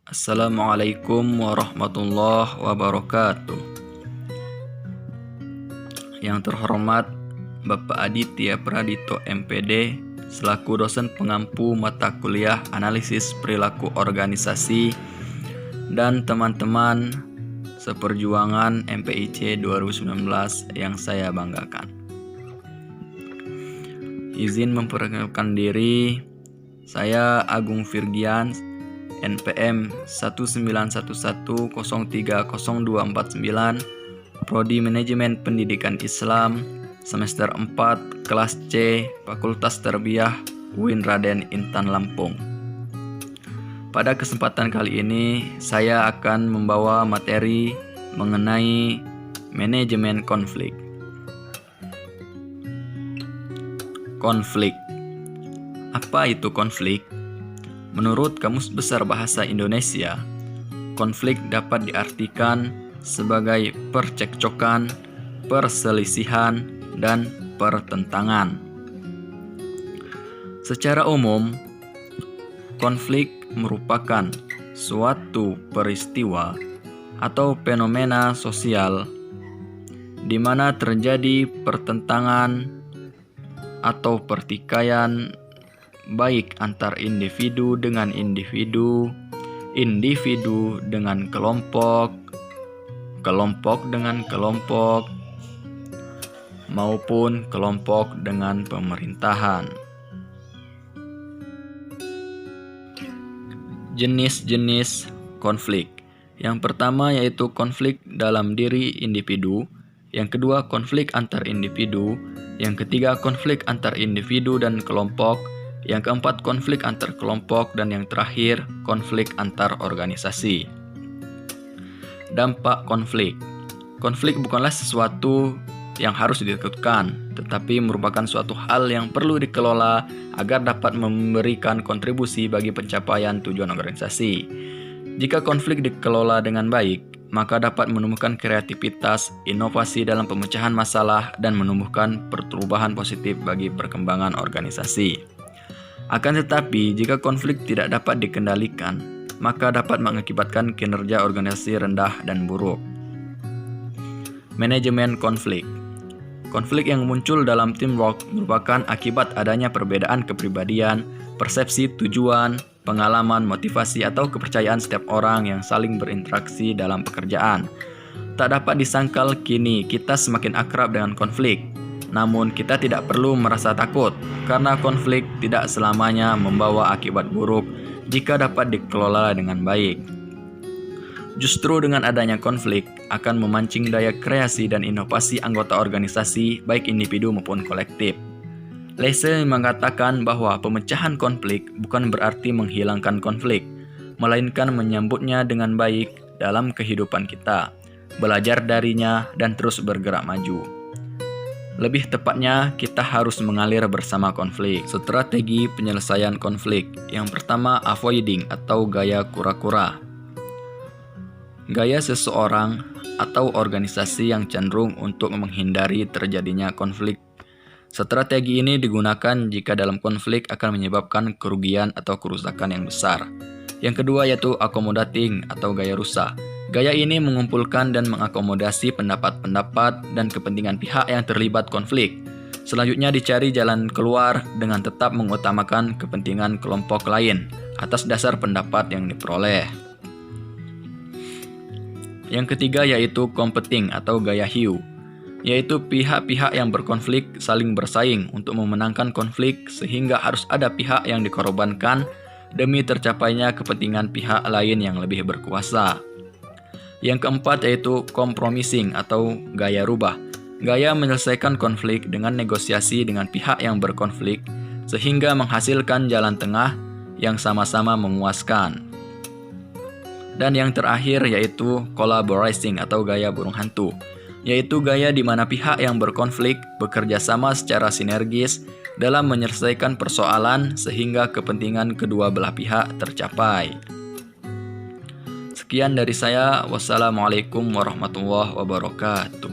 Assalamualaikum warahmatullahi wabarakatuh. Yang terhormat Bapak Aditya Pradito MPD selaku dosen pengampu mata kuliah analisis perilaku organisasi dan teman-teman seperjuangan MPIC 2019 yang saya banggakan. Izin memperkenalkan diri, saya Agung Virgian, NPM 1911030249, Prodi Manajemen Pendidikan Islam, semester 4, kelas C, Fakultas Tarbiyah, UIN Raden Intan Lampung. Pada kesempatan kali ini, saya akan membawa materi mengenai manajemen konflik. Konflik. Apa itu konflik? Menurut Kamus Besar Bahasa Indonesia, konflik dapat diartikan sebagai percekcokan, perselisihan, dan pertentangan. Secara umum, konflik merupakan suatu peristiwa atau fenomena sosial di mana terjadi pertentangan atau pertikaian baik antar individu dengan individu, individu dengan kelompok, kelompok dengan kelompok, maupun kelompok dengan pemerintahan. Jenis-jenis konflik. Yang pertama yaitu konflik dalam diri individu, yang kedua konflik antar individu, yang ketiga konflik antar individu dan kelompok, yang keempat konflik antar kelompok, dan yang terakhir konflik antar organisasi. Dampak konflik. Konflik bukanlah sesuatu yang harus ditakutkan, tetapi merupakan suatu hal yang perlu dikelola agar dapat memberikan kontribusi bagi pencapaian tujuan organisasi. Jika konflik dikelola dengan baik, maka dapat menemukan kreativitas, inovasi dalam pemecahan masalah, dan menumbuhkan perubahan positif bagi perkembangan organisasi. Akan tetapi, jika konflik tidak dapat dikendalikan, maka dapat mengakibatkan kinerja organisasi rendah dan buruk. Manajemen konflik. Konflik yang muncul dalam teamwork merupakan akibat adanya perbedaan kepribadian, persepsi tujuan, pengalaman, motivasi, atau kepercayaan setiap orang yang saling berinteraksi dalam pekerjaan. Tak dapat disangkal kini kita semakin akrab dengan konflik. Namun kita tidak perlu merasa takut, karena konflik tidak selamanya membawa akibat buruk jika dapat dikelola dengan baik. Justru dengan adanya konflik akan memancing daya kreasi dan inovasi anggota organisasi, baik individu maupun kolektif. Leise mengatakan bahwa pemecahan konflik bukan berarti menghilangkan konflik, melainkan menyambutnya dengan baik dalam kehidupan kita, belajar darinya, dan terus bergerak maju. Lebih tepatnya, kita harus mengalir bersama konflik. Strategi penyelesaian konflik. Yang pertama, avoiding atau gaya kura-kura. Gaya seseorang atau organisasi yang cenderung untuk menghindari terjadinya konflik. Strategi ini digunakan jika dalam konflik akan menyebabkan kerugian atau kerusakan yang besar. Yang kedua yaitu accommodating atau gaya rusa. Gaya ini mengumpulkan dan mengakomodasi pendapat-pendapat dan kepentingan pihak yang terlibat konflik. Selanjutnya dicari jalan keluar dengan tetap mengutamakan kepentingan kelompok lain atas dasar pendapat yang diperoleh. Yang ketiga yaitu competing atau gaya hiu, yaitu pihak-pihak yang berkonflik saling bersaing untuk memenangkan konflik sehingga harus ada pihak yang dikorbankan demi tercapainya kepentingan pihak lain yang lebih berkuasa. Yang keempat yaitu compromising atau gaya rubah. Gaya menyelesaikan konflik dengan negosiasi dengan pihak yang berkonflik sehingga menghasilkan jalan tengah yang sama-sama memuaskan. Dan yang terakhir yaitu collaborating atau gaya burung hantu, yaitu gaya di mana pihak yang berkonflik bekerja sama secara sinergis dalam menyelesaikan persoalan sehingga kepentingan kedua belah pihak tercapai. Sekian dari saya. Wassalamualaikum warahmatullahi wabarakatuh.